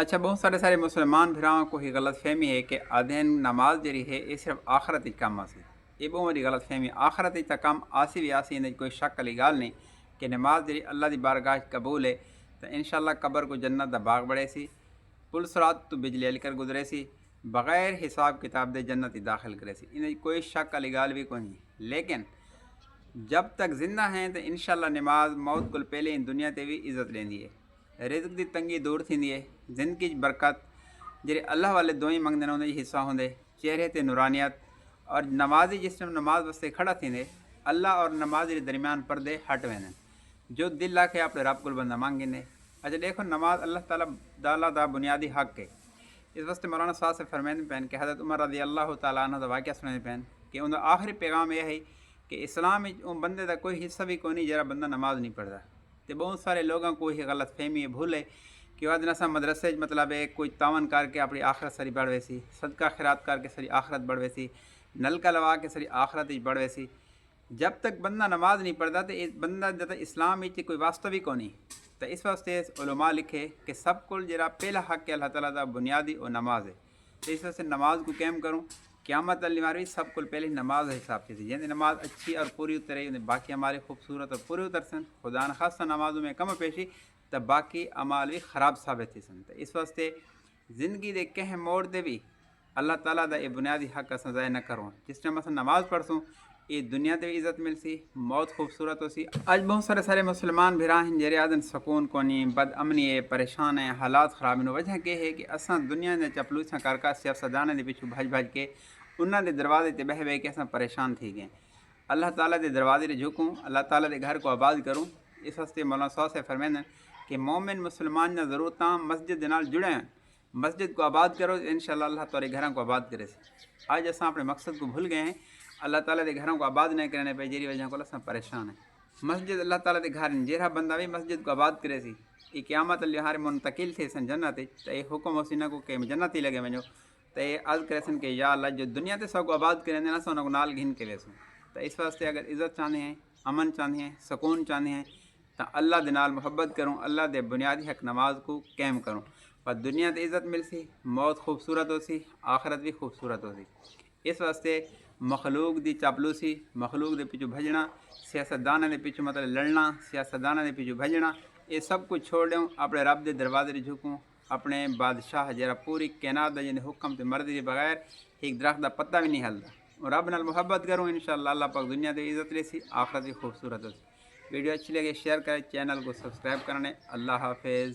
अच्छा, बहुत सारे मुसलमान भरावां को ही गलत फहमी है कि आधेन नमाज जरी है ये सिर्फ आखरत काम आसी। ये बहुत बड़ी गलत फहमी। आखरत काम आसी भी आसी, इन्हें कोई शक वाली गाल नहीं कि नमाज जरी अल्लाह की बारगाह कबूल है तो इंशाअल्लाह कबर को जन्नत दा बाग बड़े सी, पुल सरात तो बिजली अल कर गुजरे सी, बगैर हिसाब किताब दे जन्नत ही दाखिल करे सी। इन्हें कोई शक वाली गाल भी कोई नहीं। लेकिन जब तक जिंदा हैं तो इंशाअल्लाह नमाज मौत को पहले इन दुनिया ते भी इज्जत लेंदी है। रिज़्क़ दी तंगी दूर थींदी है, ज़िंदगी बरकत जेरे अल्लाह वाले दुआई मंगदे ने उन्हें हिस्सा होंदे, चेहरे ते नूरानियत। और नमाजी जिस टाइम नमाज वास्ते खड़ा थींदे अल्लाह और नमाज के दरमियान पर्दे हट वेंदे, जो दिल आखे अपने रब को बंदा मांगेंदे। अच्छा देखो, नमाज अल्लाह ताला दा बुनियादी हक है। इस वास्ते मौलाना साहब से फरमाइंदे पैन कि हज़रत उमर रज़ी अल्लाह तआला अन्हु दा वाक़या सुनाइंदे पैन कि उनका आखिरी पैगाम यह है कि इस्लाम बंदे का कोई हिस्सा भी कोई नहीं जरा बंदा नमाज नहीं पढ़ता। तो बहुत सारे लोगों को यह गलत फहमी भूल है कि वह दिन असा मदरसे मतलब है कोई तावन करके अपनी आखरत सरी बढ़ वैसी, सदका खैरात करके सरी आखरत बढ़ वैसी, नलका लवा के सरी आखरत बढ़ वैसी। जब तक बंदा नमाज नहीं पढ़ता तो बंदा जब इस्लाम में कोई वास्तविक को नहीं। तो इस वास्ते उलमा लिखे कि सब को जरा पहला हक है अल्लाह ताला दा बुनियादी और नमाज है। तो इस वास्ते नमाज को कैम करूँ, क़यामत अली मारवी सब को पहले नमाज हिसाब से जैसे नमाज अच्छी और पूरी उतरे बाकी हमारे खूबसूरत और पूरे उतर सन, खुदा न खासा नमाजों में कम पेशी तब बाकी अमाल भी ख़राब साबित थी सन। तो इस वास्ते ज़िंदगी दे कह मोड़ दे भी अल्लाह ताला दा ये बुनियादी हक अस ज़ाय न करूँ। जिस टाइम अस नमाज पढ़सूँ ये दुनिया ते इज़्ज़त मिलसी, मौत खूबसूरत होसी। आज बहुत सारे मुसलमान भिरा हैं जेरे आदन सुकून कोनी, बदअमनी है, परेशान है, हालात ख़राब हैं। वजह के है कि असा दुनिया ने चपलूसा करका सियासतदान के पिछू भज भज के उन्होंने दरवाजे ते बह बह के असा परेशान थी गए। अल्लाह ताला के दरवाजे रे झुकूँ, अल्लाह ताला के घर को आबाद करूँ। इस वास्ते मौलाना साहब से फरमाइंदे कि मोमिन मुसलमान न ज़रूरत मस्जिद नाल जुड़े हैं, मस्जिद को आबाद करो इंशाअल्लाह अल्लाह तोरे घरों को आबाद करे। आज असा अपने मकसद को भूल गए हैं, अल्लाह ताला के घरों को आबाद नहीं करने पे जेरी वजह को असा परेशान है। मस्जिद अल्लाह ताला के घर जेरा बंदा भी मस्जिद को आबाद करे सी ये क़यामत अल्लाह हारे मुंतकिल थे सन जन्नत। तो ये हुक्म हो न को के जन्नत ही लगे वञो। तो ये अर्ज़ करे सन कि या अल्लाह जो दुनिया ते सब को आबाद करें ना सो नाल घिन के लेसूँ। तो इस वास्ते अगर इज़्ज़त चाहते हैं, अमन चाहते हैं, सुकून चाहते हैं तो अल्लाह दे नाल मुहब्बत करूँ, अल्लाह दे बुनियादी हक नमाज को कैम करूँ। पर दुनिया ते इज़्ज़त मिलसी, मौत खूबसूरत होसी, आखरत भी खूबसूरत होसी। इस वास्ते मखलूक दी चापलूसी, मखलूक दे पिछू भजना, सियासतदाना दे पिछू मतलब लड़ना, सियासतदाना दे पिछू भजना, ये सब कुछ छोड़ दूँ, अपने रब दे दरवाजे रे झुकूँ, अपने बादशाह जरा पूरी कैनात दा जिन्हें हुक्म ते मर्जी के बगैर एक दरख्त का पत्ता भी नहीं हलता और रब नाल मुहब्बत करूँ इंशाअल्लाह अल्लाह पाक दुनिया दे इज़्ज़त लेसी, आखरत भी खूबसूरत होसी। वीडियो अच्छी लगे शेयर करें, चैनल को सब्सक्राइब करने। अल्लाह हाफिज़।